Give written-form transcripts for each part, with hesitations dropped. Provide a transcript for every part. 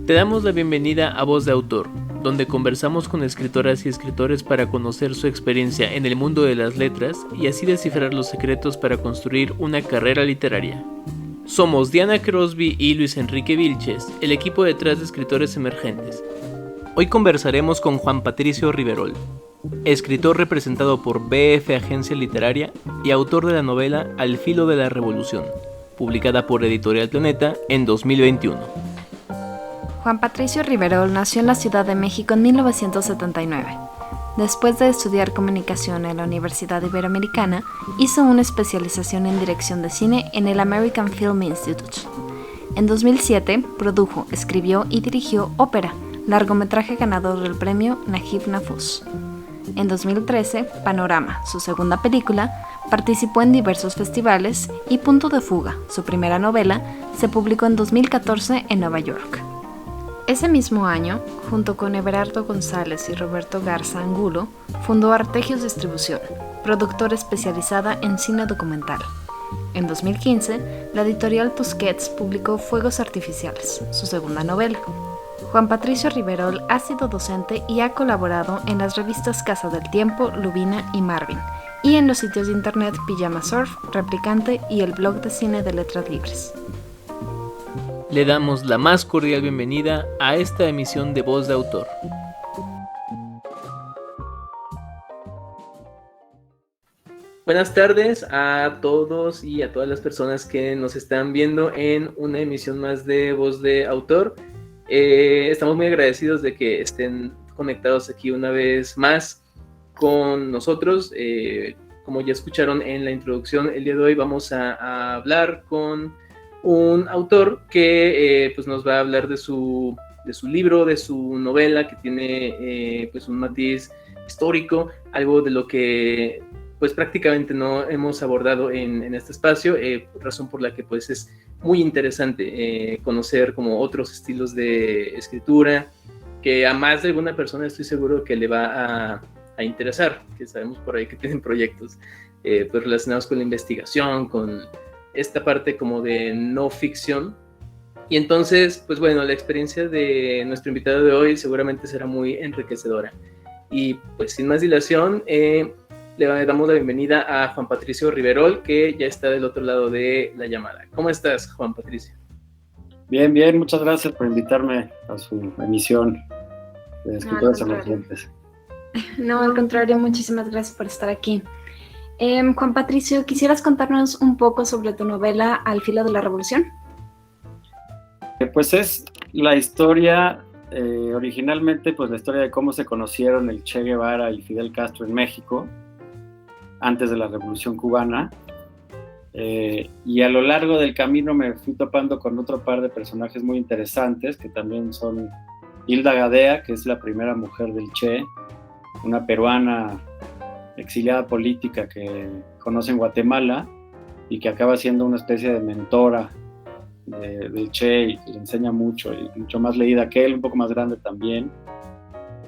Te damos la bienvenida a Voz de Autor, donde conversamos con escritoras y escritores para conocer su experiencia en el mundo de las letras y así descifrar los secretos para construir una carrera literaria. Somos Diana Crosby y Luis Enrique Vilches, el equipo detrás de Escritores Emergentes. Hoy conversaremos con Juan Patricio Riverol, escritor representado por BF Agencia Literaria y autor de la novela Al filo de la revolución, publicada por Editorial Planeta en 2021. Juan Patricio Riverol nació en la Ciudad de México en 1979. Después de estudiar comunicación en la Universidad Iberoamericana, hizo una especialización en dirección de cine en el American Film Institute. En 2007, produjo, escribió y dirigió Ópera, largometraje ganador del premio Najib Nafuz. En 2013, Panorama, su segunda película, participó en diversos festivales y Punto de Fuga, su primera novela, se publicó en 2014 en Nueva York. Ese mismo año, junto con Everardo González y Roberto Garza Angulo, fundó Artegios Distribución, productora especializada en cine documental. En 2015, la editorial Tusquets publicó Fuegos Artificiales, su segunda novela. Juan Patricio Riverol ha sido docente y ha colaborado en las revistas Casa del Tiempo, Lubina y Marvin, y en los sitios de internet Pijama Surf, Replicante y el blog de cine de Letras Libres. Le damos la más cordial bienvenida a esta emisión de Voz de Autor. Buenas tardes a todos y a todas las personas que nos están viendo en una emisión más de Voz de Autor. Estamos muy agradecidos de que estén conectados aquí una vez más con nosotros. Como ya escucharon en la introducción, el día de hoy vamos a hablar con un autor que pues nos va a hablar de su libro, de su novela, que tiene pues un matiz histórico, algo de lo que pues prácticamente no hemos abordado en este espacio, razón por la que pues es muy interesante conocer como otros estilos de escritura, que a más de alguna persona estoy seguro que le va a interesar, que sabemos por ahí que tienen proyectos pues relacionados con la investigación, con esta parte como de no ficción. Y entonces, pues bueno, la experiencia de nuestro invitado de hoy seguramente será muy enriquecedora. Y pues sin más dilación, le damos la bienvenida a Juan Patricio Riverol, que ya está del otro lado de la llamada. ¿Cómo estás, Juan Patricio? Bien, muchas gracias por invitarme a su emisión de Escritores Emergentes. No, al contrario, muchísimas gracias por estar aquí. Juan Patricio, ¿quisieras contarnos un poco sobre tu novela Al filo de la revolución? Pues es la historia, originalmente pues la historia de cómo se conocieron el Che Guevara y Fidel Castro en México antes de la Revolución Cubana, y a lo largo del camino me fui topando con otro par de personajes muy interesantes que también son Hilda Gadea, que es la primera mujer del Che, una peruana exiliada política que conoce en Guatemala y que acaba siendo una especie de mentora del Che y que le enseña mucho, y mucho más leída que él, un poco más grande también.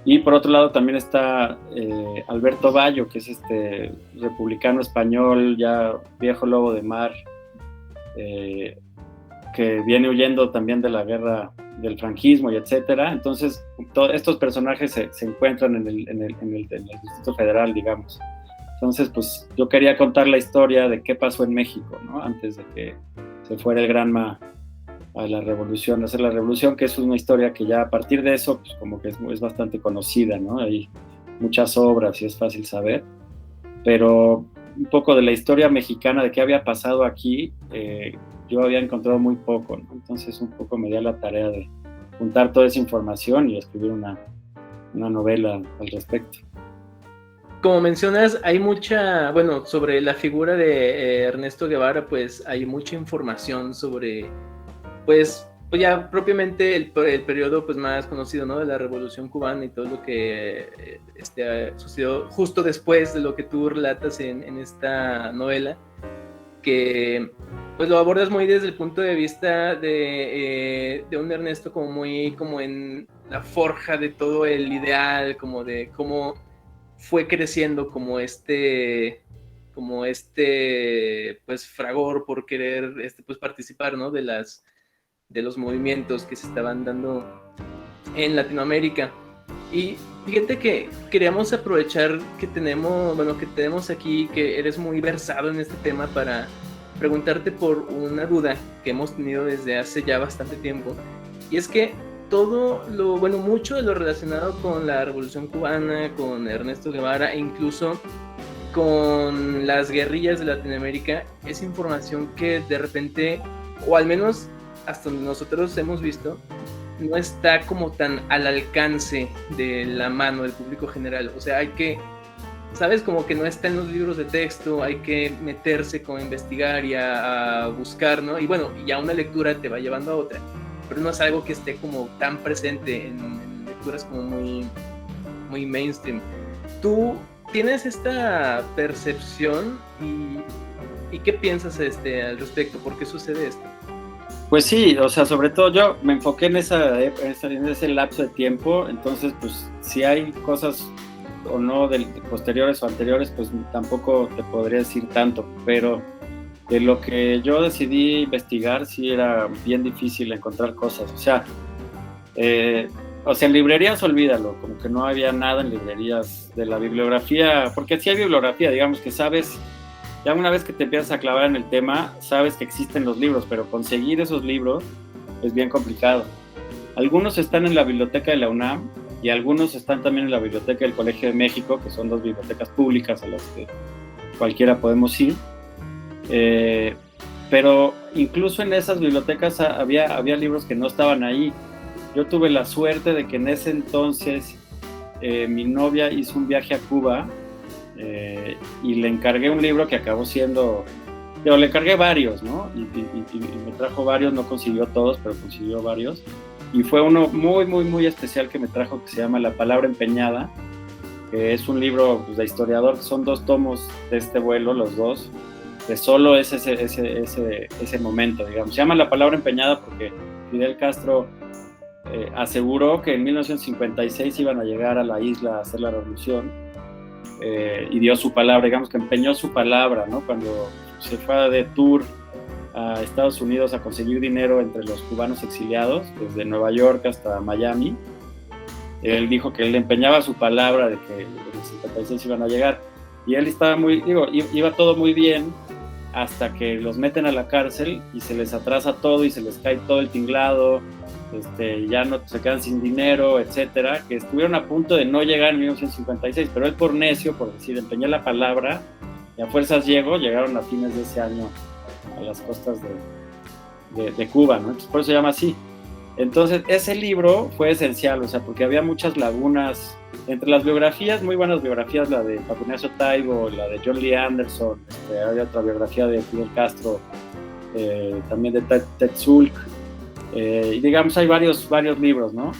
Y por otro lado también está Alberto Bayo, que es este republicano español, ya viejo lobo de mar, que viene huyendo también de la guerra del franquismo y etcétera. Entonces estos personajes se encuentran en el Distrito Federal, digamos. Entonces pues yo quería contar la historia de qué pasó en México, ¿no? Antes de que se fuera el Granma a la revolución, hacer la revolución, que es una historia que ya a partir de eso pues como que es bastante conocida, ¿no? Hay muchas obras y es fácil saber, pero un poco de la historia mexicana, de qué había pasado aquí, yo había encontrado muy poco, ¿no? Entonces un poco me di a la tarea de juntar toda esa información y escribir una novela al respecto. Como mencionas, hay mucha, bueno, sobre la figura de Ernesto Guevara, pues hay mucha información sobre, pues ya propiamente el periodo pues más conocido, ¿no? De la Revolución Cubana y todo lo que sucedió justo después de lo que tú relatas en esta novela, que pues lo abordas muy desde el punto de vista de un Ernesto como muy como en la forja de todo el ideal, como de cómo fue creciendo como pues fragor por querer pues participar, ¿no? de los movimientos que se estaban dando en Latinoamérica. Y fíjate que queríamos aprovechar que tenemos aquí, que eres muy versado en este tema, para preguntarte por una duda que hemos tenido desde hace ya bastante tiempo. Y es que mucho de lo relacionado con la Revolución Cubana, con Ernesto Guevara e incluso con las guerrillas de Latinoamérica, es información que de repente, o al menos hasta donde nosotros hemos visto, no está como tan al alcance de la mano del público general. O sea, hay que, ¿sabes? Como que no está en los libros de texto, hay que meterse como a investigar y a buscar, ¿no? Y bueno, ya una lectura te va llevando a otra, pero no es algo que esté como tan presente en lecturas como muy, muy mainstream. ¿Tú tienes esta percepción y qué piensas al respecto? ¿Por qué sucede esto? Pues sí, o sea, sobre todo yo me enfoqué en ese lapso de tiempo, entonces pues si hay cosas o no de posteriores o anteriores, pues tampoco te podría decir tanto, pero de lo que yo decidí investigar sí era bien difícil encontrar cosas, o sea, en librerías olvídalo, como que no había nada en librerías de la bibliografía, porque sí hay bibliografía, digamos que sabes, ya una vez que te empiezas a clavar en el tema, sabes que existen los libros, pero conseguir esos libros es bien complicado. Algunos están en la biblioteca de la UNAM y algunos están también en la biblioteca del Colegio de México, que son dos bibliotecas públicas a las que cualquiera podemos ir. Pero incluso en esas bibliotecas había libros que no estaban ahí. Yo tuve la suerte de que en ese entonces mi novia hizo un viaje a Cuba y le encargué un libro que acabó siendo, le encargué varios, ¿no? Y me trajo varios, no consiguió todos, pero consiguió varios. Y fue uno muy, muy, muy especial que me trajo, que se llama La Palabra Empeñada, que es un libro pues, de historiador, son 2 tomos de este vuelo, los dos, de solo ese momento, digamos. Se llama La Palabra Empeñada porque Fidel Castro aseguró que en 1956 iban a llegar a la isla a hacer la revolución, y dio su palabra, digamos que empeñó su palabra, ¿no? Cuando se fue de tour a Estados Unidos a conseguir dinero entre los cubanos exiliados, desde Nueva York hasta Miami, él dijo que él empeñaba su palabra de que en el 56 iban a llegar, y él estaba iba todo muy bien, hasta que los meten a la cárcel y se les atrasa todo y se les cae todo el tinglado, ya no se quedan sin dinero, etcétera, que estuvieron a punto de no llegar en 1956, pero él por necio, por decir, empeñé la palabra y a fuerzas llegaron a fines de ese año a las costas de Cuba, ¿no? Entonces, por eso se llama así. Entonces, ese libro fue esencial, o sea, porque había muchas lagunas entre las biografías, muy buenas biografías, la de Paco Ignacio Taibo, la de John Lee Anderson, había otra biografía de Fidel Castro, también de Ted Sulk, y digamos hay varios libros, ¿no?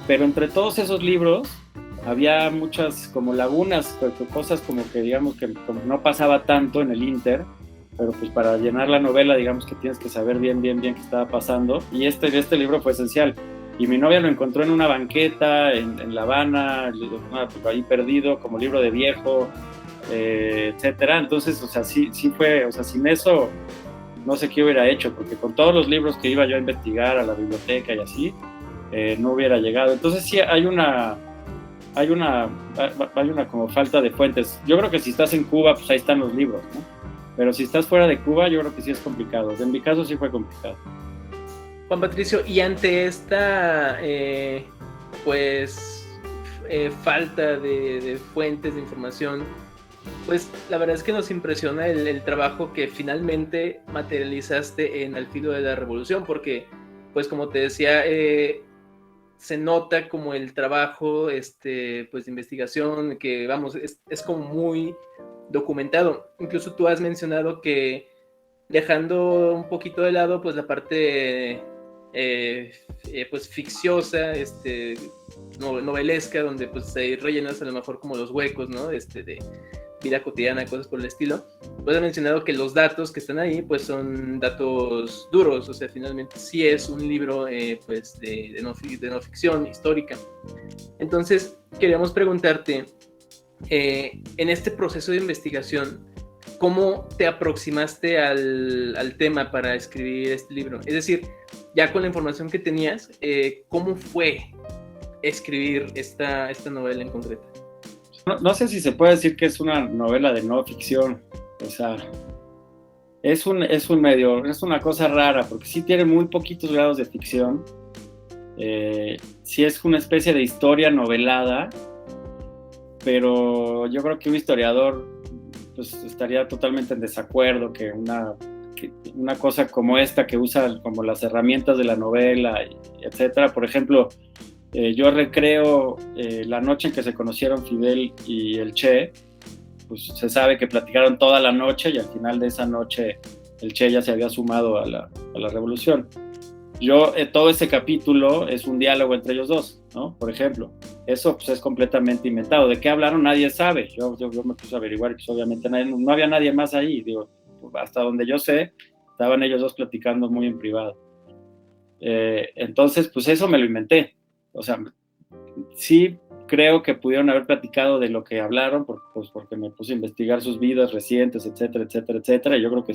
Pero entre todos esos libros había muchas como lagunas, cosas como que digamos que como no pasaba tanto en el Inter, pero pues para llenar la novela digamos que tienes que saber bien qué estaba pasando, y este libro fue esencial. Y mi novia lo encontró en una banqueta en La Habana, ahí perdido, como libro de viejo, etcétera. Entonces, o sea, sí fue, o sea, sin eso no sé qué hubiera hecho, porque con todos los libros que iba yo a investigar a la biblioteca y así, no hubiera llegado. Entonces sí hay una como falta de fuentes. Yo creo que si estás en Cuba, pues ahí están los libros, ¿no? Pero si estás fuera de Cuba, yo creo que sí es complicado. En mi caso sí fue complicado. Juan Patricio, y ante esta falta de fuentes de información, pues la verdad es que nos impresiona el trabajo que finalmente materializaste en Al Filo de la Revolución, porque pues como te decía, se nota como el trabajo pues de investigación que vamos, es como muy documentado. Incluso tú has mencionado que, dejando un poquito de lado pues la parte pues ficciosa, novelesca, donde pues se rellenas a lo mejor como los huecos, ¿no? De vida cotidiana, cosas por el estilo. Pues he mencionado que los datos que están ahí pues son datos duros, o sea, finalmente sí es un libro pues de no ficción histórica. Entonces queríamos preguntarte, en este proceso de investigación, ¿cómo te aproximaste al tema para escribir este libro? Es decir, ya con la información que tenías, ¿cómo fue escribir esta novela en concreto? No sé si se puede decir que es una novela de no ficción, o sea, es una cosa rara, porque sí tiene muy poquitos grados de ficción, sí es una especie de historia novelada, pero yo creo que un historiador pues estaría totalmente en desacuerdo que una cosa como esta, que usa como las herramientas de la novela, etcétera. Por ejemplo, yo recreo la noche en que se conocieron Fidel y el Che, pues se sabe que platicaron toda la noche y al final de esa noche el Che ya se había sumado a la revolución. Todo ese capítulo es un diálogo entre ellos dos, ¿no? Por ejemplo, eso pues, es completamente inventado. ¿De qué hablaron? Nadie sabe. Yo me puse a averiguar, pues obviamente no había nadie más ahí. Digo, hasta donde yo sé, estaban ellos dos platicando muy en privado. Entonces, pues eso me lo inventé. O sea, sí creo que pudieron haber platicado de lo que hablaron, porque me puse a investigar sus vidas recientes, etcétera, etcétera, etcétera. Y yo creo que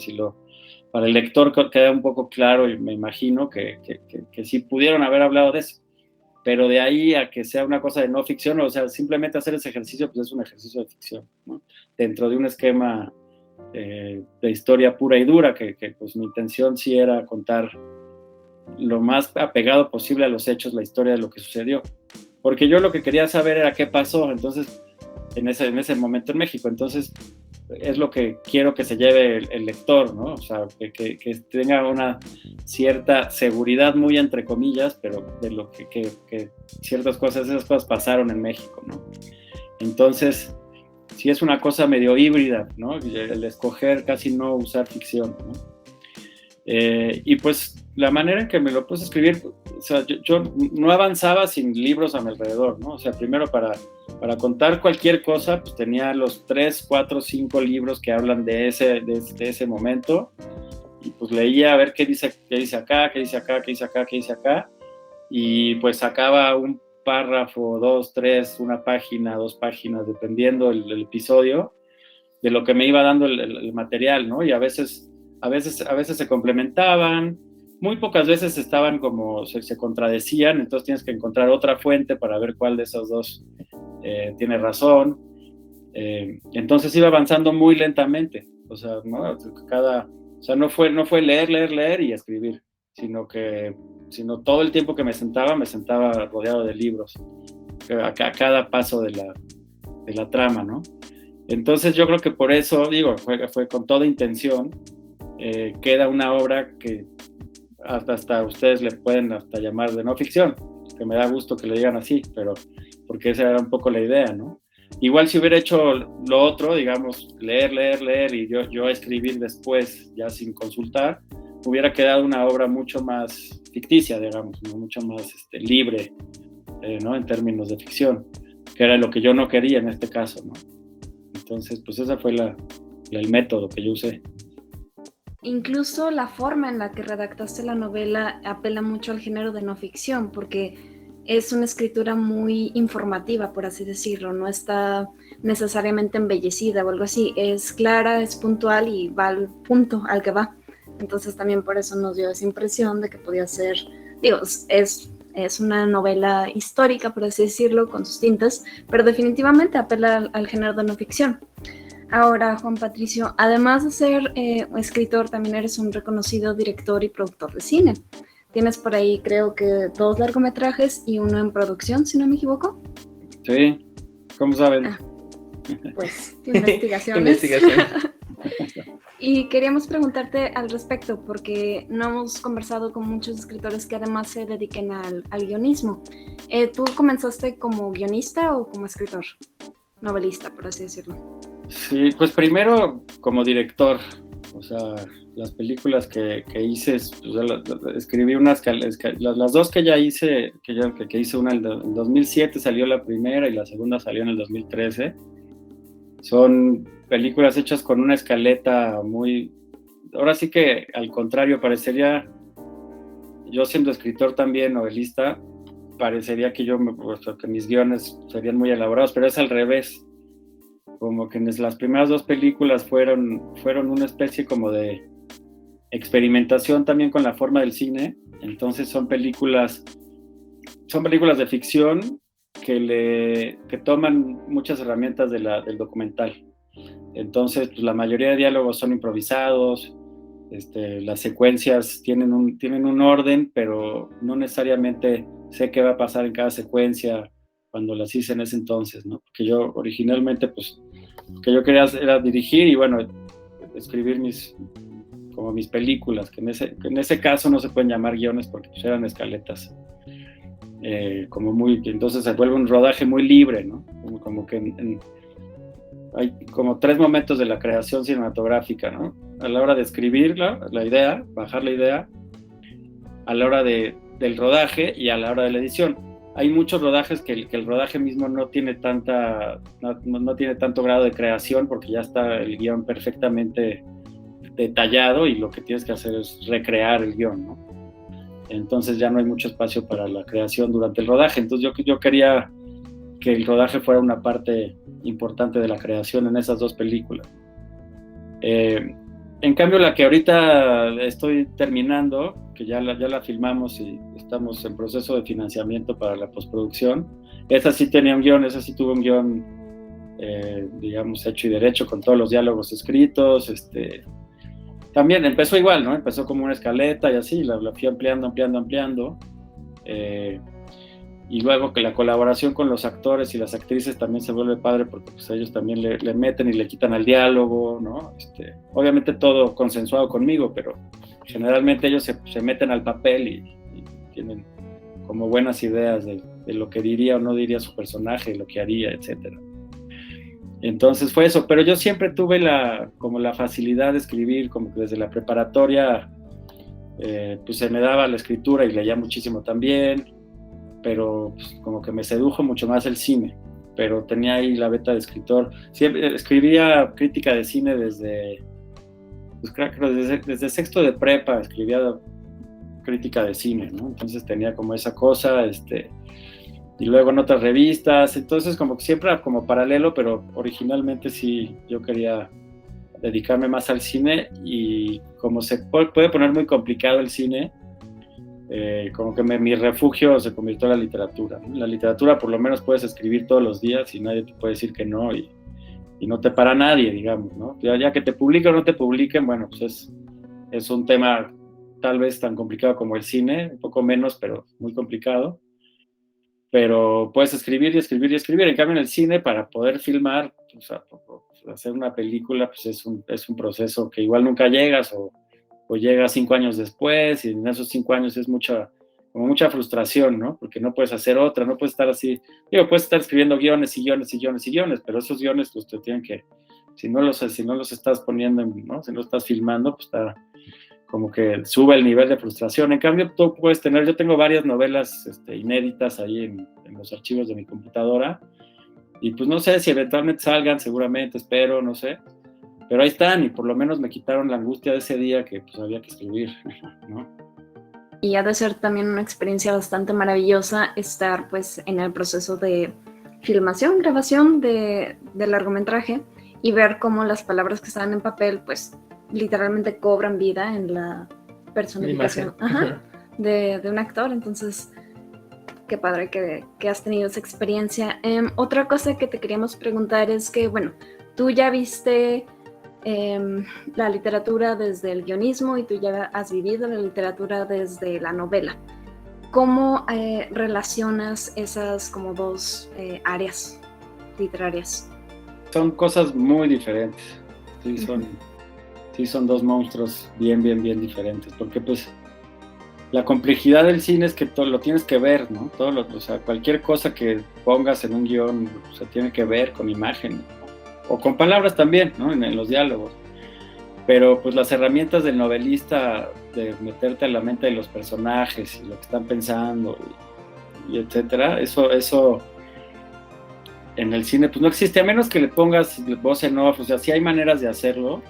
para el lector queda un poco claro, y me imagino que sí pudieron haber hablado de eso. Pero de ahí a que sea una cosa de no ficción, o sea, simplemente hacer ese ejercicio, pues es un ejercicio de ficción, ¿no? Dentro de un esquema de historia pura y dura, que pues mi intención sí era contar lo más apegado posible a los hechos, la historia de lo que sucedió. Porque yo lo que quería saber era qué pasó, entonces, en ese momento en México. Entonces, es lo que quiero que se lleve el lector, ¿no? O sea, que tenga una cierta seguridad, muy entre comillas, pero de lo que esas cosas pasaron en México, ¿no? Entonces, sí es una cosa medio híbrida, ¿no? El escoger casi no usar ficción, ¿no? Y pues la manera en que me lo puse a escribir, o sea, yo no avanzaba sin libros a mi alrededor, ¿no? O sea, primero para contar cualquier cosa, pues tenía los 3, 4, 5 libros que hablan de ese momento, y pues leía a ver qué dice acá, qué dice acá, qué dice acá, qué dice acá, y pues sacaba un párrafo, 2, 3, una página, 2 páginas, dependiendo el episodio, de lo que me iba dando el material, ¿no? Y a veces se complementaban, muy pocas veces estaban como se contradecían, entonces tienes que encontrar otra fuente para ver cuál de esos dos tiene razón. Entonces iba avanzando muy lentamente, o sea, ¿no? No fue leer y escribir, sino todo el tiempo que me sentaba rodeado de libros, a cada paso de la trama, ¿no? Entonces yo creo que por eso, digo, fue con toda intención. Queda una obra que hasta ustedes le pueden hasta llamar de no ficción, que me da gusto que le digan así, pero porque esa era un poco la idea, ¿no? Igual si hubiera hecho lo otro, digamos, leer y yo escribir después, ya sin consultar, hubiera quedado una obra mucho más ficticia, digamos, ¿no? Mucho más libre, ¿no? En términos de ficción, que era lo que yo no quería en este caso, ¿no? Entonces, pues ese fue el método que yo usé. Incluso la forma en la que redactaste la novela apela mucho al género de no ficción, porque es una escritura muy informativa, por así decirlo, no está necesariamente embellecida o algo así, es clara, es puntual y va al punto al que va. Entonces también por eso nos dio esa impresión de que podía ser, digo, es una novela histórica, por así decirlo, con sus tintas, pero definitivamente apela al género de no ficción. Ahora, Juan Patricio, además de ser escritor, también eres un reconocido director y productor de cine. Tienes por ahí, creo que 2 largometrajes y uno en producción, si no me equivoco. Sí, ¿cómo saben? Pues, investigaciones. Y queríamos preguntarte al respecto, porque no hemos conversado con muchos escritores que además se dediquen al guionismo. ¿Tú comenzaste como guionista o como escritor? Novelista, por así decirlo. Sí, pues primero como director, o sea, las películas que hice, escribí las 2 que ya hice, que hice una en 2007 salió la primera y la segunda salió en el 2013. Son películas hechas con una escaleta ahora sí que al contrario, parecería, yo siendo escritor también, novelista, parecería que que mis guiones serían muy elaborados, pero es al revés. Como que las primeras 2 películas fueron una especie como de experimentación también con la forma del cine. Entonces son películas son películas de ficción que toman muchas herramientas del documental. Entonces, pues, la mayoría de diálogos son improvisados, las secuencias tienen un orden, pero no necesariamente sé qué va a pasar en cada secuencia cuando las hice en ese entonces, ¿no? Porque yo originalmente, pues, lo que yo quería era dirigir y, bueno, escribir mis películas, que en ese caso no se pueden llamar guiones porque pues, eran escaletas. Entonces se vuelve un rodaje muy libre, ¿no? Como que hay como 3 momentos de la creación cinematográfica, ¿no? A la hora de escribir la idea, bajar la idea, a la hora del rodaje y a la hora de la edición. Hay muchos rodajes que el rodaje mismo no tiene no tiene tanto grado de creación porque ya está el guión perfectamente detallado y lo que tienes que hacer es recrear el guión, ¿no? Entonces ya no hay mucho espacio para la creación durante el rodaje. Entonces yo quería que el rodaje fuera una parte importante de la creación en esas 2 películas. En cambio, la que ahorita estoy terminando, que ya la filmamos y estamos en proceso de financiamiento para la postproducción, esa sí tenía un guión, esa sí tuvo un guión, digamos, hecho y derecho, con todos los diálogos escritos. También empezó igual, ¿no? Empezó como una escaleta y así, la fui ampliando. Y luego que la colaboración con los actores y las actrices también se vuelve padre porque pues, ellos también le meten y le quitan al diálogo, ¿no? Obviamente todo consensuado conmigo, pero generalmente ellos se meten al papel y tienen como buenas ideas de lo que diría o no diría su personaje, lo que haría, etcétera. Entonces fue eso, pero yo siempre tuve como la facilidad de escribir, como que desde la preparatoria pues se me daba la escritura y leía muchísimo también, pero pues, como que me sedujo mucho más el cine, pero tenía ahí la beta de escritor. Siempre escribía crítica de cine desde sexto de prepa, escribía crítica de cine, ¿no? Entonces tenía como esa cosa, y luego en otras revistas, entonces como que siempre era como paralelo, pero originalmente sí, yo quería dedicarme más al cine y como se puede poner muy complicado el cine, como que mi refugio se convirtió en la literatura, ¿no? En la literatura por lo menos puedes escribir todos los días y nadie te puede decir que no y no te para nadie, digamos, ¿no? Ya que te publiquen o no te publiquen, bueno, pues es un tema tal vez tan complicado como el cine, un poco menos, pero muy complicado. Pero puedes escribir y escribir y escribir. En cambio, en el cine, para poder filmar, pues, hacer una película, pues es un proceso que igual nunca llegas o llegas 5 años después y en esos 5 años es mucha frustración, ¿no? Porque no puedes hacer otra, no puedes estar así. Digo, puedes estar escribiendo guiones y guiones y guiones y guiones, pero esos guiones pues te tienen que, si no los estás poniendo, ¿no? Si no estás filmando, pues está como que sube el nivel de frustración. En cambio, tú puedes yo tengo varias novelas inéditas ahí en los archivos de mi computadora, y pues no sé si eventualmente salgan, seguramente, espero, no sé, pero ahí están, y por lo menos me quitaron la angustia de ese día que pues había que escribir, ¿no? Y ha de ser también una experiencia bastante maravillosa estar pues en el proceso de filmación, grabación del largometraje y ver cómo las palabras que están en papel pues literalmente cobran vida en la personificación de un actor. Entonces, qué padre que has tenido esa experiencia. Otra cosa que te queríamos preguntar es que, bueno, tú ya viste la literatura desde el guionismo y tú ya has vivido la literatura desde la novela. ¿Cómo relacionas esas como 2 áreas literarias? Son cosas muy diferentes. Sí, son 2 monstruos bien diferentes, porque pues la complejidad del cine es que todo lo tienes que ver, ¿no? O sea, cualquier cosa que pongas en un guión se tiene que ver con imagen o con palabras también, ¿no? En los diálogos. Pero pues las herramientas del novelista de meterte en la mente de los personajes y lo que están pensando y etcétera, eso en el cine pues no existe, a menos que le pongas voz en off. O sea, sí hay maneras de hacerlo,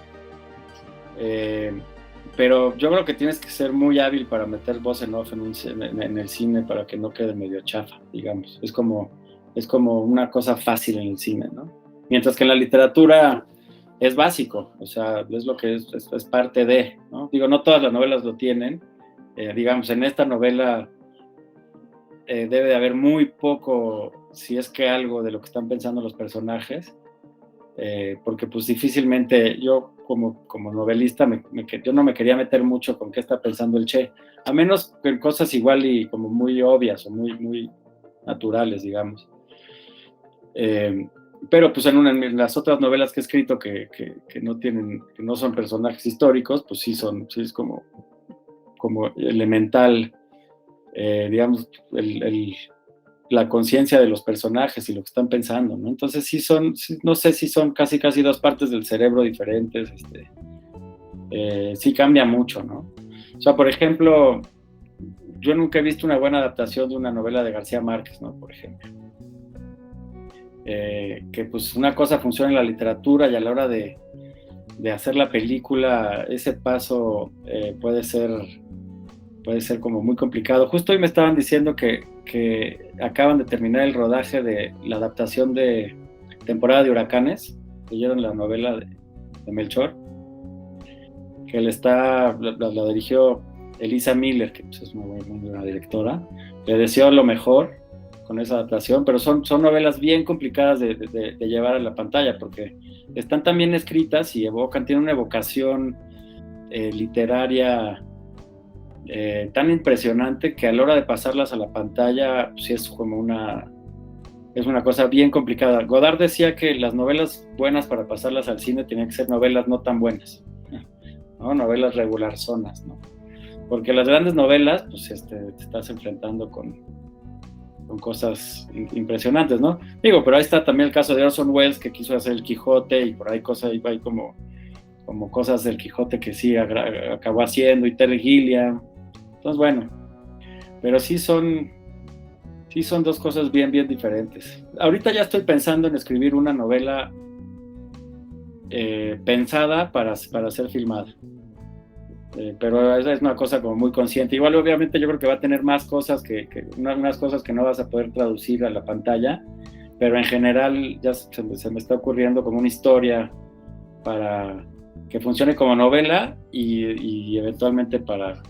pero yo creo que tienes que ser muy hábil para meter voz en off en el cine para que no quede medio chafa, digamos. Es como una cosa fácil en el cine, ¿no? Mientras que en la literatura es básico, o sea, es lo que es parte de, ¿no? Digo, no todas las novelas lo tienen. Digamos, en esta novela debe de haber muy poco, si es que algo, de lo que están pensando los personajes, porque pues difícilmente yo como novelista yo no me quería meter mucho con qué está pensando el Che, a menos que en cosas igual y como muy obvias o muy naturales, digamos. Pero pues en las otras novelas que he escrito que no son personajes históricos, pues sí es como elemental, digamos, la conciencia de los personajes y lo que están pensando, ¿no? Entonces no sé si son casi dos partes del cerebro diferentes, sí cambia mucho, ¿no? O sea, por ejemplo, yo nunca he visto una buena adaptación de una novela de García Márquez, ¿no? Por ejemplo. Que pues una cosa funciona en la literatura y a la hora de hacer la película, ese paso puede ser como muy complicado. Justo hoy me estaban diciendo que acaban de terminar el rodaje de la adaptación de Temporada de Huracanes, leyeron la novela de Melchor, que la dirigió Elisa Miller, que pues, es muy buena directora. Le deseo lo mejor con esa adaptación, pero son novelas bien complicadas de llevar a la pantalla, porque están tan bien escritas y tienen una evocación literaria tan impresionante que a la hora de pasarlas a la pantalla, pues, sí es una cosa bien complicada. Godard decía que las novelas buenas para pasarlas al cine tenían que ser novelas no tan buenas, ¿no? Novelas regularzonas, ¿no? Porque las grandes novelas, pues te estás enfrentando con cosas impresionantes, ¿no? Digo, pero ahí está también el caso de Orson Welles, que quiso hacer el Quijote, y por ahí hay como cosas del Quijote que sí acabó haciendo, y Terry Gilliam. Entonces, bueno, pero sí son dos cosas bien diferentes. Ahorita ya estoy pensando en escribir una novela pensada para ser filmada. Pero es una cosa como muy consciente. Igual obviamente yo creo que va a tener más cosas unas cosas que no vas a poder traducir a la pantalla, pero en general ya se me está ocurriendo como una historia para que funcione como novela y eventualmente para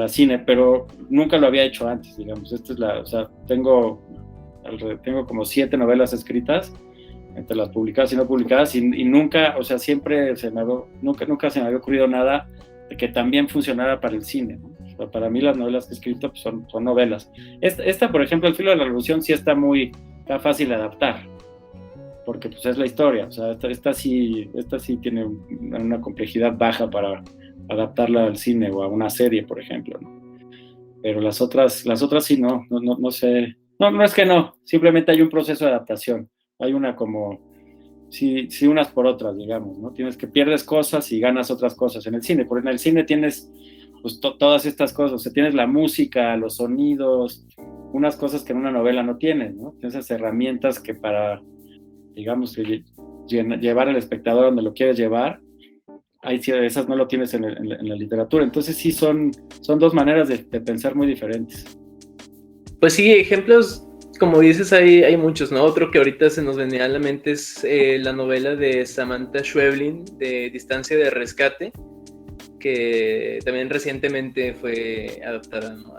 cine, pero nunca lo había hecho antes, digamos. Tengo como 7 novelas escritas, entre las publicadas y no publicadas, y nunca, o sea, nunca se me había ocurrido nada que también funcionara para el cine, ¿no? O sea, para mí las novelas que he escrito pues, son novelas. Esta, por ejemplo, El filo de la revolución sí está fácil de adaptar, porque pues es la historia. O sea, esta sí tiene una complejidad baja para adaptarla al cine o a una serie, por ejemplo, ¿no? Pero las otras sí no sé. No es que no, simplemente hay un proceso de adaptación. Hay una como sí unas por otras, digamos, ¿no? Pierdes cosas y ganas otras cosas en el cine, porque en el cine tienes pues, todas estas cosas, o sea, tienes la música, los sonidos, unas cosas que en una novela no tienes, ¿no? Tienes esas herramientas que para, digamos, llevar al espectador donde lo quieres llevar, esas no lo tienes en la literatura. Entonces sí son 2 maneras de pensar muy diferentes. Pues sí, ejemplos, como dices, hay muchos, ¿no? Otro que ahorita se nos venía a la mente es la novela de Samantha Schweblin, de Distancia de Rescate, que también recientemente fue adaptada, ¿no?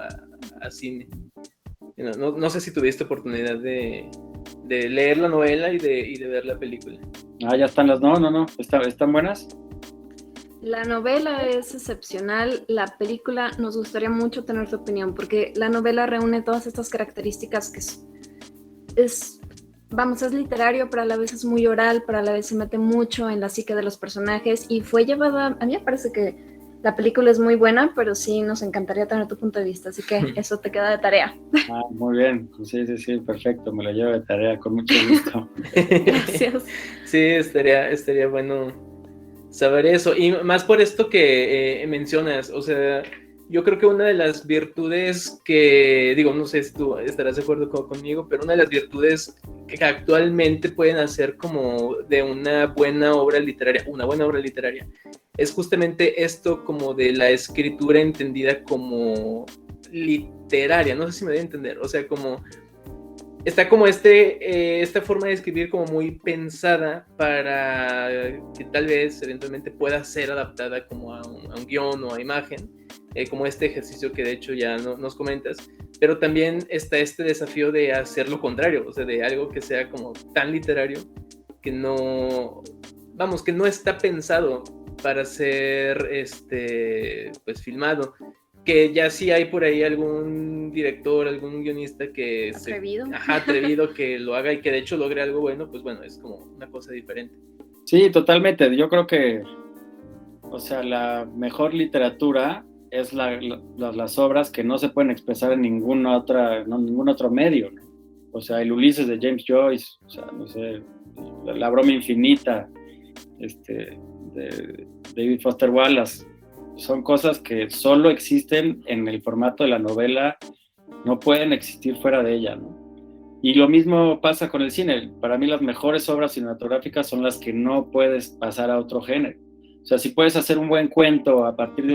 a cine. No sé si tuviste oportunidad de leer la novela y de ver la película. Ya están las... No. ¿Están buenas? La novela es excepcional, la película nos gustaría mucho tener tu opinión, porque la novela reúne todas estas características que es literario, pero a la vez es muy oral, pero a la vez se mete mucho en la psique de los personajes, y fue llevada, a mí me parece que la película es muy buena, pero sí nos encantaría tener tu punto de vista, así que eso te queda de tarea. Muy bien, sí, perfecto, me la llevo de tarea con mucho gusto. Gracias. Sí, estaría bueno saber eso, y más por esto que mencionas. O sea, yo creo que una de las virtudes no sé si tú estarás de acuerdo conmigo, pero una de las virtudes que actualmente pueden hacer como de una buena obra literaria, es justamente esto como de la escritura entendida como literaria. No sé si me doy a entender, o sea, como está como esta forma de escribir como muy pensada para que tal vez eventualmente pueda ser adaptada como a un guión o a imagen, como este ejercicio que de hecho ya nos comentas, pero también está este desafío de hacer lo contrario, o sea, de algo que sea como tan literario que no, vamos, que no está pensado para ser pues filmado, que ya sí hay por ahí algún director, algún guionista que atrevido que lo haga y que de hecho logre algo bueno, pues bueno, es como una cosa diferente. Sí, totalmente. Yo creo que, o sea, la mejor literatura es las obras que no se pueden expresar en ningún otro medio, ¿no? O sea, el Ulises de James Joyce, o sea, no sé, La broma infinita, de David Foster Wallace, son cosas que solo existen en el formato de la novela, no pueden existir fuera de ella, ¿no? Y lo mismo pasa con el cine. Para mí las mejores obras cinematográficas son las que no puedes pasar a otro género. O sea, si puedes hacer un buen cuento a partir de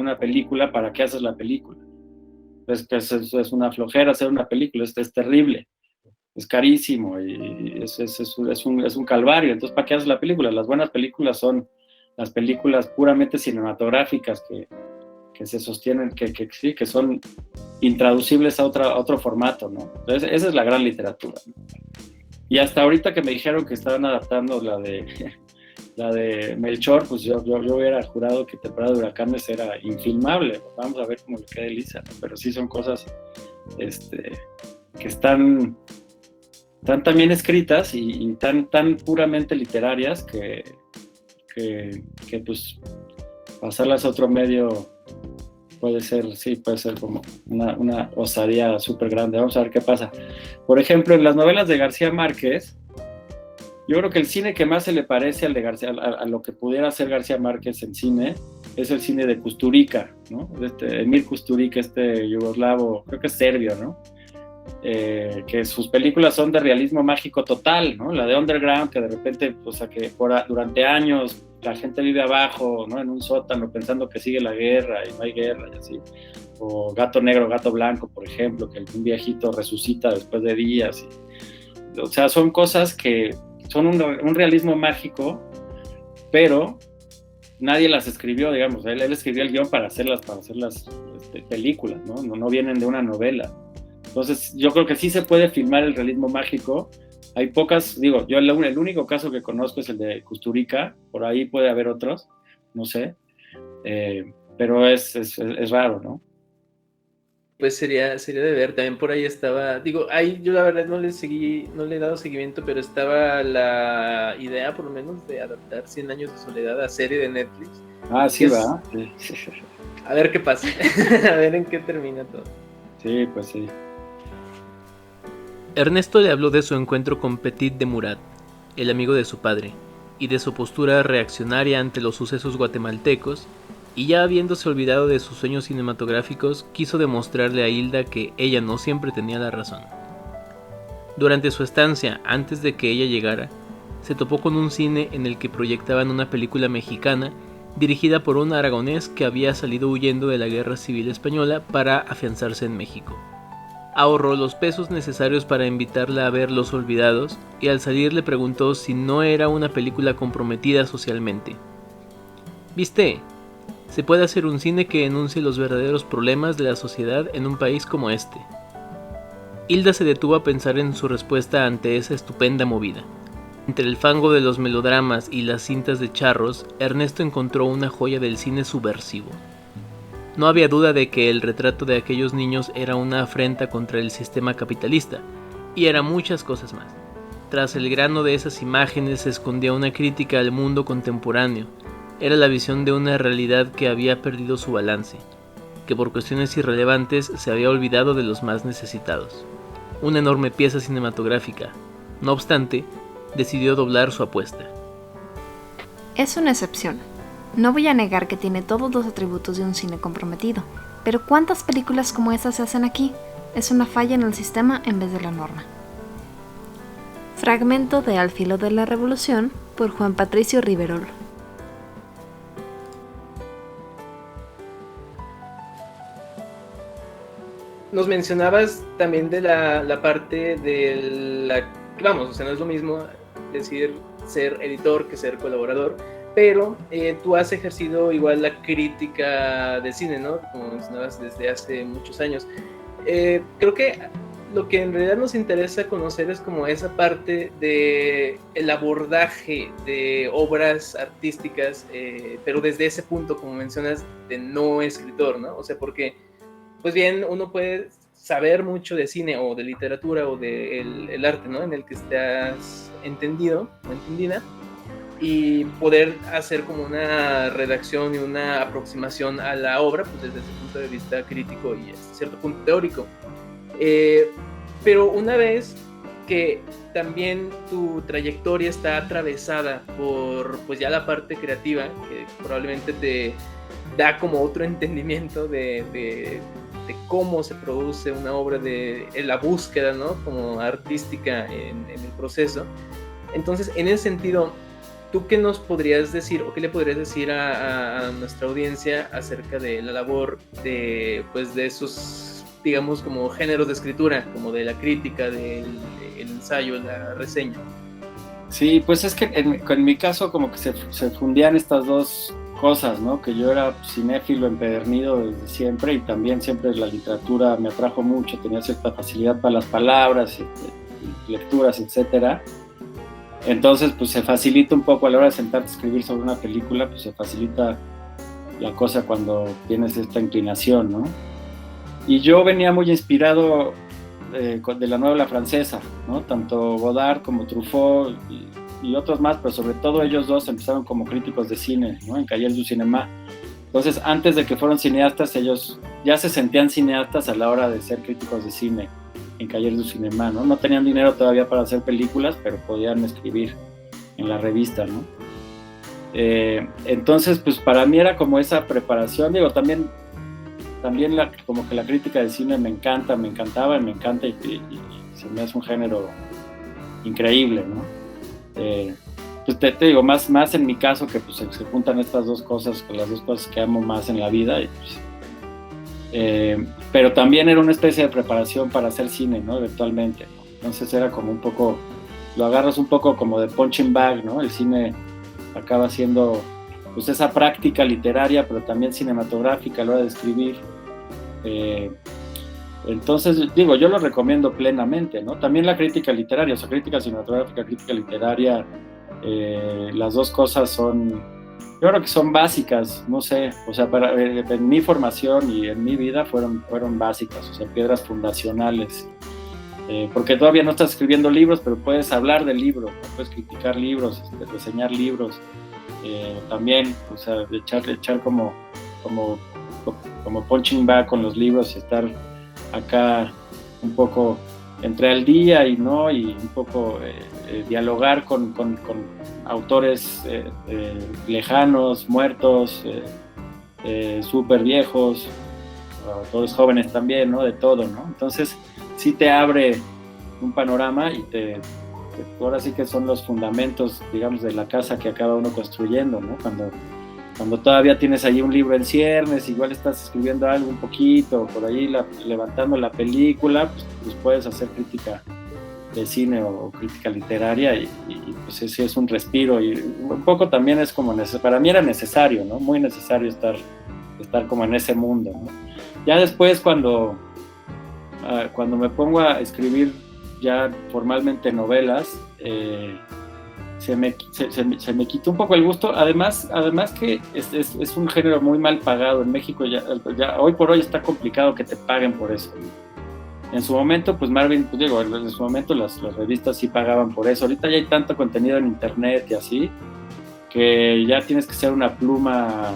una película, ¿para qué haces la película? Es una flojera hacer una película, es terrible, es carísimo y es un calvario. Entonces, ¿para qué haces la película? Las buenas películas son las películas puramente cinematográficas que se sostienen, que son intraducibles a otro formato, ¿no? Entonces, esa es la gran literatura, ¿no? Y hasta ahorita que me dijeron que estaban adaptando la de Melchor, pues yo hubiera jurado que Temporada de Huracanes era infilmable. Vamos a ver cómo le queda a Elisa, ¿no? Pero sí son cosas que están también escritas y tan puramente literarias que pues pasarlas a otro medio puede ser como una osadía súper grande. Vamos a ver qué pasa. Por ejemplo, en las novelas de García Márquez, yo creo que el cine que más se le parece al de García, a lo que pudiera hacer García Márquez en cine, es el cine de Kusturica, ¿no? Emir Kusturica, yugoslavo, creo que es serbio, ¿no? Que sus películas son de realismo mágico total, ¿no? La de Underground, que de repente, o sea, que durante años la gente vive abajo, ¿no? En un sótano pensando que sigue la guerra y no hay guerra y así. O Gato Negro, Gato Blanco, por ejemplo, que un viejito resucita después de días. O sea, son cosas que son un realismo mágico, pero nadie las escribió, digamos. Él escribió el guión para hacer las películas, ¿no? No vienen de una novela. Entonces, yo creo que sí se puede filmar el realismo mágico. Hay pocas, digo, yo el único caso que conozco es el de Kusturica, por ahí puede haber otros, no sé, pero es raro, ¿no? Pues sería de ver, también por ahí estaba, digo, ahí yo la verdad no le he dado seguimiento, pero estaba la idea por lo menos de adaptar 100 años de soledad a serie de Netflix. Ah, sí, va. Sí. A ver qué pasa, a ver en qué termina todo. Sí, pues sí. Ernesto le habló de su encuentro con Petit de Murat, el amigo de su padre, y de su postura reaccionaria ante los sucesos guatemaltecos, y ya habiéndose olvidado de sus sueños cinematográficos, quiso demostrarle a Hilda que ella no siempre tenía la razón. Durante su estancia, antes de que ella llegara, se topó con un cine en el que proyectaban una película mexicana dirigida por un aragonés que había salido huyendo de la Guerra Civil Española para afianzarse en México. Ahorró los pesos necesarios para invitarla a ver Los Olvidados y al salir le preguntó si no era una película comprometida socialmente. ¿Viste? Se puede hacer un cine que enuncie los verdaderos problemas de la sociedad en un país como este. Hilda se detuvo a pensar en su respuesta ante esa estupenda movida. Entre el fango de los melodramas y las cintas de charros, Ernesto encontró una joya del cine subversivo. No había duda de que el retrato de aquellos niños era una afrenta contra el sistema capitalista, y era muchas cosas más. Tras el grano de esas imágenes se escondía una crítica al mundo contemporáneo. Era la visión de una realidad que había perdido su balance, que por cuestiones irrelevantes se había olvidado de los más necesitados. Una enorme pieza cinematográfica. No obstante, decidió doblar su apuesta. Es una excepción. No voy a negar que tiene todos los atributos de un cine comprometido, pero ¿cuántas películas como esas se hacen aquí? Es una falla en el sistema en vez de la norma. Fragmento de Al filo de la revolución por Juan Patricio Riverol. Nos mencionabas también de la parte de la... Vamos, o sea, no es lo mismo decir ser editor que ser colaborador, pero tú has ejercido igual la crítica de cine, ¿no? Como mencionabas, desde hace muchos años. Creo que lo que en realidad nos interesa conocer es como esa parte de el abordaje de obras artísticas, pero desde ese punto, como mencionas, de no escritor, ¿no? O sea, porque, pues bien, uno puede saber mucho de cine o de literatura o de el arte, ¿no? En el que estás entendido o entendida, y poder hacer como una redacción y una aproximación a la obra, pues desde ese punto de vista crítico y hasta cierto punto teórico. Pero una vez que también tu trayectoria está atravesada por pues ya la parte creativa, que probablemente te da como otro entendimiento de cómo se produce una obra, de la búsqueda, ¿no? Como artística en el proceso. Entonces, en ese sentido, ¿tú qué nos podrías decir o qué le podrías decir a nuestra audiencia acerca de la labor de, pues, de esos, digamos, como géneros de escritura, como de la crítica, del ensayo, la reseña? Sí, pues es que en mi caso como que se fundían estas dos cosas, ¿no? Que yo era cinéfilo empedernido desde siempre, y también siempre la literatura me atrajo mucho, tenía cierta facilidad para las palabras, lecturas, etcétera. Entonces, pues se facilita un poco a la hora de sentarte a escribir sobre una película, pues se facilita la cosa cuando tienes esta inclinación, ¿no? Y yo venía muy inspirado de la novela francesa, ¿no? Tanto Godard como Truffaut y otros más, pero sobre todo ellos dos empezaron como críticos de cine, ¿no? En Cahiers du Cinéma. Entonces, antes de que fueron cineastas, ellos ya se sentían cineastas a la hora de ser críticos de cine en Cahiers du Cinéma, ¿no? No tenían dinero todavía para hacer películas, pero podían escribir en la revista, ¿no? Entonces, pues para mí era como esa preparación, digo, también como que la crítica de cine me encantaba y me encanta, y se me hace un género increíble, ¿no? Pues te digo, más en mi caso, que pues se juntan estas dos cosas, con las dos cosas que amo más en la vida, y pues, pero también era una especie de preparación para hacer cine, ¿no? Eventualmente, ¿no? Entonces era como un poco, lo agarras un poco como de punching bag, ¿no? El cine acaba siendo pues esa práctica literaria, pero también cinematográfica a la hora de escribir. Entonces, digo, yo lo recomiendo plenamente, ¿no? También la crítica literaria, o sea, crítica cinematográfica, crítica literaria, las dos cosas son, yo creo que son básicas, no sé, o sea, en mi formación y en mi vida fueron básicas, o sea, piedras fundacionales, porque todavía no estás escribiendo libros, pero puedes hablar de libros, ¿no? Puedes criticar libros, reseñar libros, también, o sea, echar como punching bag con los libros y estar acá un poco entre al día y no, y un poco dialogar con autores lejanos, muertos, súper viejos, autores jóvenes también, ¿no? De todo, ¿no? Entonces sí te abre un panorama y ahora sí que son los fundamentos, digamos, de la casa que acaba uno construyendo, ¿no? Cuando todavía tienes ahí un libro en ciernes, igual estás escribiendo algo un poquito, por ahí levantando la película, pues puedes hacer crítica de cine o crítica literaria, y pues ese es un respiro, y un poco también es como para mí era necesario, ¿no? Muy necesario estar como en ese mundo, ¿no? Ya después cuando me pongo a escribir ya formalmente novelas, se me quitó un poco el gusto, además que es un género muy mal pagado en México, ya hoy por hoy está complicado que te paguen por eso. En su momento, pues Marvin, pues digo, en su momento las revistas sí pagaban por eso. Ahorita ya hay tanto contenido en internet y así, que ya tienes que ser una pluma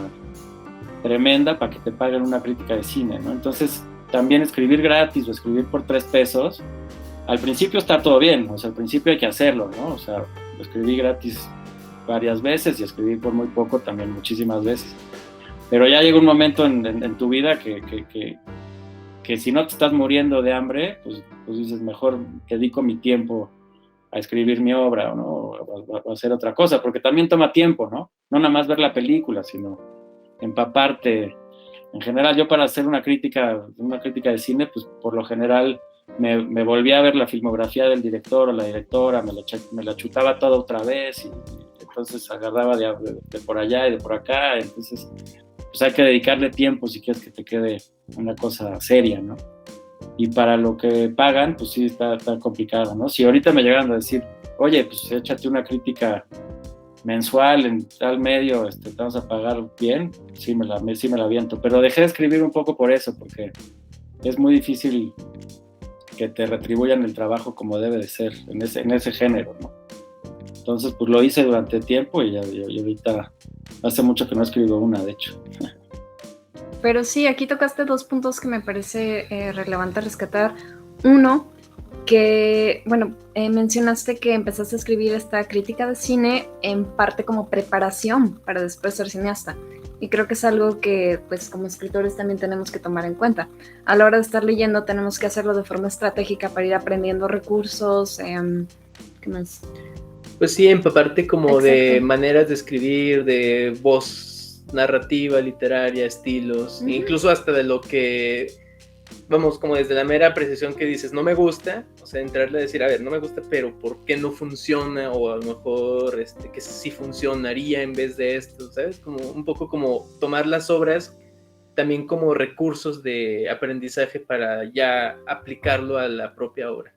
tremenda para que te paguen una crítica de cine, ¿no? Entonces, también escribir gratis o escribir por 3 pesos, al principio está todo bien, o sea, al principio hay que hacerlo, ¿no? O sea, escribí gratis varias veces y escribí por muy poco también muchísimas veces. Pero ya llega un momento en tu vida que si no te estás muriendo de hambre, pues dices, mejor dedico mi tiempo a escribir mi obra, ¿no? O hacer otra cosa, porque también toma tiempo, ¿no? No nada más ver la película, sino empaparte. En general, yo para hacer una crítica de cine, pues por lo general me volví a ver la filmografía del director o la directora, me la chutaba toda otra vez, y entonces agarraba de por allá y de por acá, entonces pues hay que dedicarle tiempo si quieres que te quede una cosa seria, ¿no? Y para lo que pagan, pues sí está complicado, ¿no? Si ahorita me llegan a decir, oye, pues échate una crítica mensual en tal medio, te vamos a pagar bien, sí me la aviento, pero dejé de escribir un poco por eso, porque es muy difícil que te retribuyan el trabajo como debe de ser en ese género, ¿no? Entonces, pues lo hice durante tiempo y ahorita hace mucho que no escribo una, de hecho. Pero sí, aquí tocaste 2 puntos que me parece relevante rescatar. Uno, que, bueno, mencionaste que empezaste a escribir esta crítica de cine en parte como preparación para después ser cineasta. Y creo que es algo que, pues, como escritores también tenemos que tomar en cuenta. A la hora de estar leyendo, tenemos que hacerlo de forma estratégica para ir aprendiendo recursos. ¿Qué más? Pues sí, empaparte como Exacto. de maneras de escribir, de voz narrativa, literaria, estilos, incluso hasta de lo que, vamos, como desde la mera apreciación que dices, no me gusta, o sea, entrarle a decir, a ver, no me gusta, pero ¿por qué no funciona? O a lo mejor que sí funcionaría en vez de esto, ¿sabes? Como un poco como tomar las obras también como recursos de aprendizaje para ya aplicarlo a la propia obra.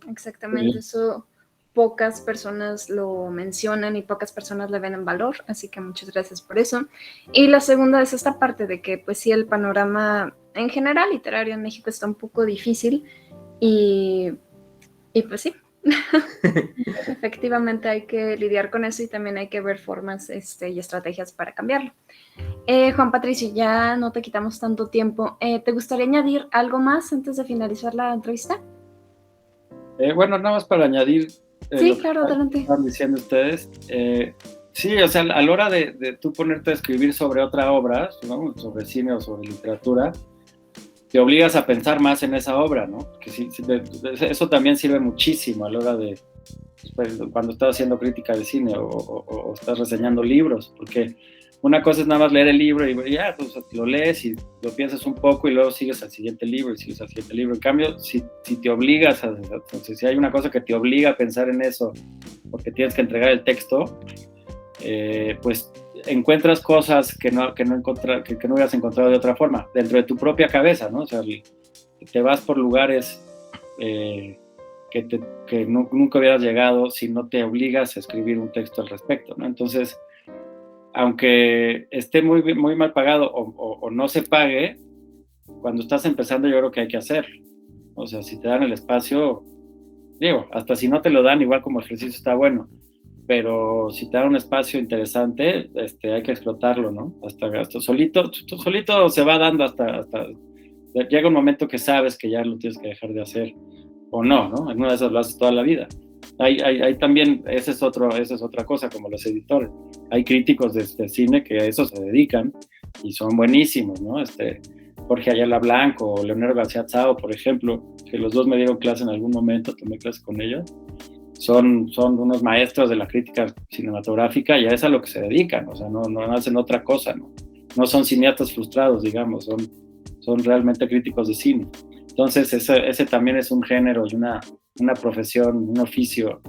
Exactamente, eso pocas personas lo mencionan y pocas personas le ven en valor, así que muchas gracias por eso. Y la segunda es esta parte de que pues sí, el panorama en general literario en México está un poco difícil y pues sí, efectivamente hay que lidiar con eso y también hay que ver formas y estrategias para cambiarlo. Juan Patricio, ya no te quitamos tanto tiempo. ¿Te gustaría añadir algo más antes de finalizar la entrevista? Bueno, nada más para añadir sí, claro, adelante. Están diciendo ustedes. Sí, o sea, a la hora de tú ponerte a escribir sobre otra obra, ¿no? Sobre cine o sobre literatura, te obligas a pensar más en esa obra, ¿no? Que sí, eso también sirve muchísimo a la hora de, pues, cuando estás haciendo crítica de cine o estás reseñando libros, porque una cosa es nada más leer el libro y ya, pues, lo lees y lo piensas un poco y luego sigues al siguiente libro y sigues al siguiente libro. En cambio, si te obligas entonces, si hay una cosa que te obliga a pensar en eso porque tienes que entregar el texto, pues encuentras cosas que no hubieras encontrado de otra forma, dentro de tu propia cabeza, ¿no? O sea, te vas por lugares que nunca hubieras llegado si no te obligas a escribir un texto al respecto, ¿no? Entonces, aunque esté muy mal pagado o no se pague, cuando estás empezando yo creo que hay que hacerlo. O sea, si te dan el espacio, digo, hasta si no te lo dan, igual como ejercicio está bueno, pero si te dan un espacio interesante, hay que explotarlo, ¿no? Hasta solito se va dando hasta llega un momento que sabes que ya lo tienes que dejar de hacer, o no, ¿no? En una de esas lo haces toda la vida. Hay también, esa es otra cosa, como los editores. Hay críticos de cine que a eso se dedican y son buenísimos, ¿no? Jorge Ayala Blanco o Leonardo García Tsao, por ejemplo, que los dos me dieron clase en algún momento, tomé clase con ellos, son unos maestros de la crítica cinematográfica y a eso es a lo que se dedican, o sea, no hacen otra cosa, no son cineastas frustrados, digamos, son realmente críticos de cine. Entonces, ese también es un género y una profesión, un oficio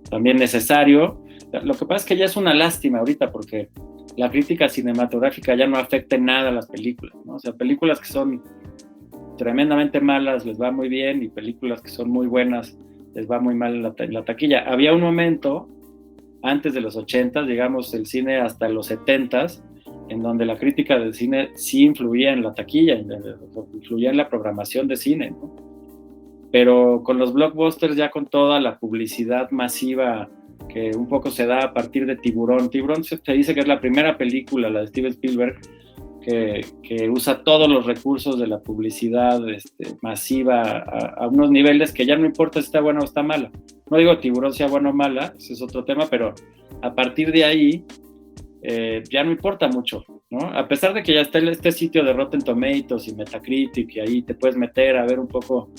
también necesario. Lo que pasa es que ya es una lástima ahorita porque la crítica cinematográfica ya no afecta en nada a las películas, ¿no? O sea, películas que son tremendamente malas les va muy bien y películas que son muy buenas les va muy mal en la taquilla. Había un momento, antes de los 80s, digamos, el cine hasta los 70s, en donde la crítica del cine sí influía en la taquilla, influía en la programación de cine, ¿no? Pero con los blockbusters, ya con toda la publicidad masiva que un poco se da a partir de Tiburón se dice que es la primera película, la de Steven Spielberg, que usa todos los recursos de la publicidad masiva a unos niveles que ya no importa si está buena o está mala. No digo que Tiburón sea buena o mala, ese es otro tema, pero a partir de ahí ya no importa mucho, ¿no? A pesar de que ya está este sitio de Rotten Tomatoes y Metacritic, y ahí te puedes meter a ver un poco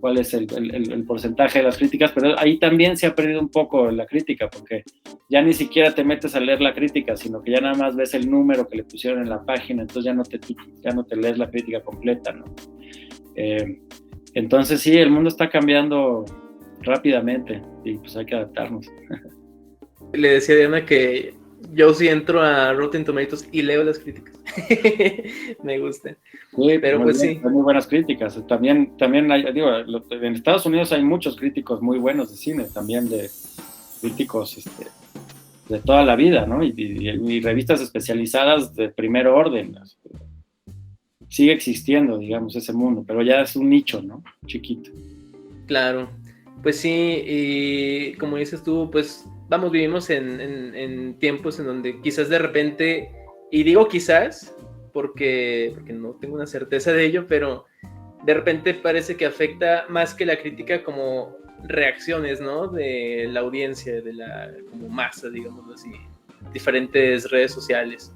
cuál es el porcentaje de las críticas, pero ahí también se ha perdido un poco la crítica, porque ya ni siquiera te metes a leer la crítica, sino que ya nada más ves el número que le pusieron en la página, entonces ya no te lees la crítica completa, ¿no? Entonces sí, el mundo está cambiando rápidamente y pues hay que adaptarnos. le decía a Diana que yo sí entro a Rotten Tomatoes y leo las críticas. Me gusta. Sí, pero pues bien, sí. hay muy buenas críticas. También hay, digo, en Estados Unidos hay muchos críticos muy buenos de cine, también de críticos de toda la vida, ¿no? Y revistas especializadas de primer orden. Sigue existiendo, digamos, ese mundo, pero ya es un nicho, ¿no? Chiquito. Claro, pues sí, y como dices tú, pues vivimos en tiempos en donde quizás de repente, y digo quizás, porque no tengo una certeza de ello, pero de repente parece que afecta más que la crítica como reacciones, ¿no? De la audiencia, de la como masa, digámoslo así, diferentes redes sociales.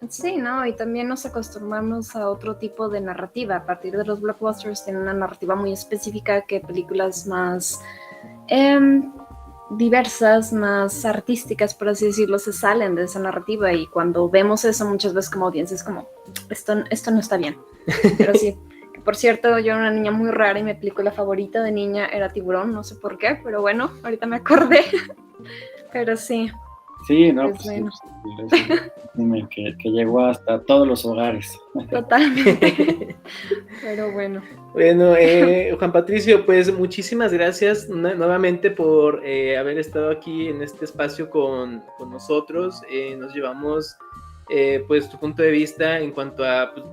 Sí, ¿no? Y también nos acostumbramos a otro tipo de narrativa. A partir de los blockbusters tienen una narrativa muy específica que películas más diversas, más artísticas, por así decirlo, se salen de esa narrativa. Y cuando vemos eso muchas veces como audiencia es como, esto no está bien. Pero sí, que por cierto, yo era una niña muy rara y mi película favorita de niña era Tiburón, no sé por qué, pero bueno, ahorita me acordé. Pero sí. Sí, no, pues bueno. Que llegó hasta todos los hogares. Totalmente. Pero bueno. Bueno, Juan Patricio, pues muchísimas gracias nuevamente por haber estado aquí en este espacio con nosotros. Nos llevamos pues tu punto de vista en cuanto a pues,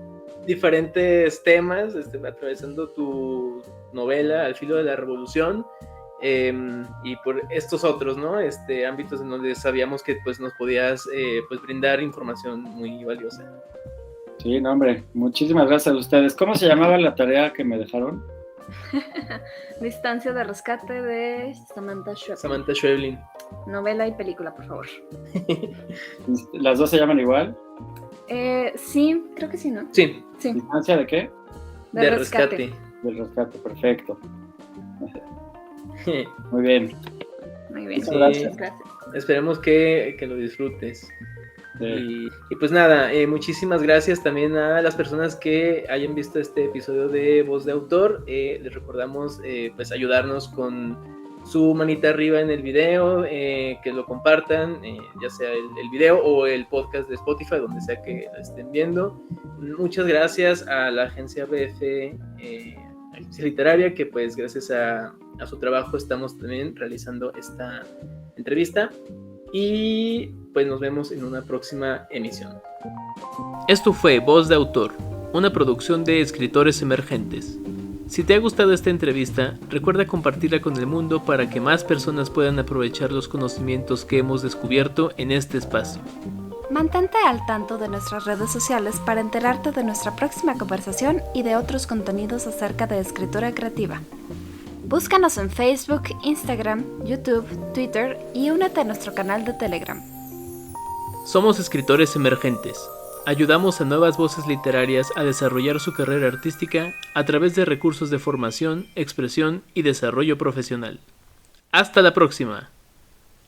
diferentes temas, atravesando tu novela Al filo de la revolución. Y por estos otros, ¿no? Ámbitos en donde sabíamos que pues nos podías pues brindar información muy valiosa. Sí, no, hombre, muchísimas gracias a ustedes. ¿Cómo se llamaba la tarea que me dejaron? Distancia de rescate de Samantha Schweblin. Samantha Schweblin. Novela y película, por favor. ¿Las dos se llaman igual? Sí, creo que sí, ¿no? Sí. ¿Distancia de qué? De rescate. Del rescate, perfecto. Muy bien. Muy bien, sí, gracias. Esperemos que lo disfrutes. Sí. Y pues nada, muchísimas gracias también a las personas que hayan visto este episodio de Voz de Autor. Les recordamos pues ayudarnos con su manita arriba en el video, que lo compartan, ya sea el video o el podcast de Spotify, donde sea que lo estén viendo. Muchas gracias a la agencia BF Agencia Literaria, que pues gracias a su trabajo estamos también realizando esta entrevista y pues nos vemos en una próxima emisión. Esto fue Voz de Autor, una producción de escritores emergentes. Si te ha gustado esta entrevista, recuerda compartirla con el mundo para que más personas puedan aprovechar los conocimientos que hemos descubierto en este espacio. Mantente al tanto de nuestras redes sociales para enterarte de nuestra próxima conversación y de otros contenidos acerca de escritura creativa. Búscanos en Facebook, Instagram, YouTube, Twitter y únete a nuestro canal de Telegram. Somos escritores emergentes. Ayudamos a nuevas voces literarias a desarrollar su carrera artística a través de recursos de formación, expresión y desarrollo profesional. ¡Hasta la próxima!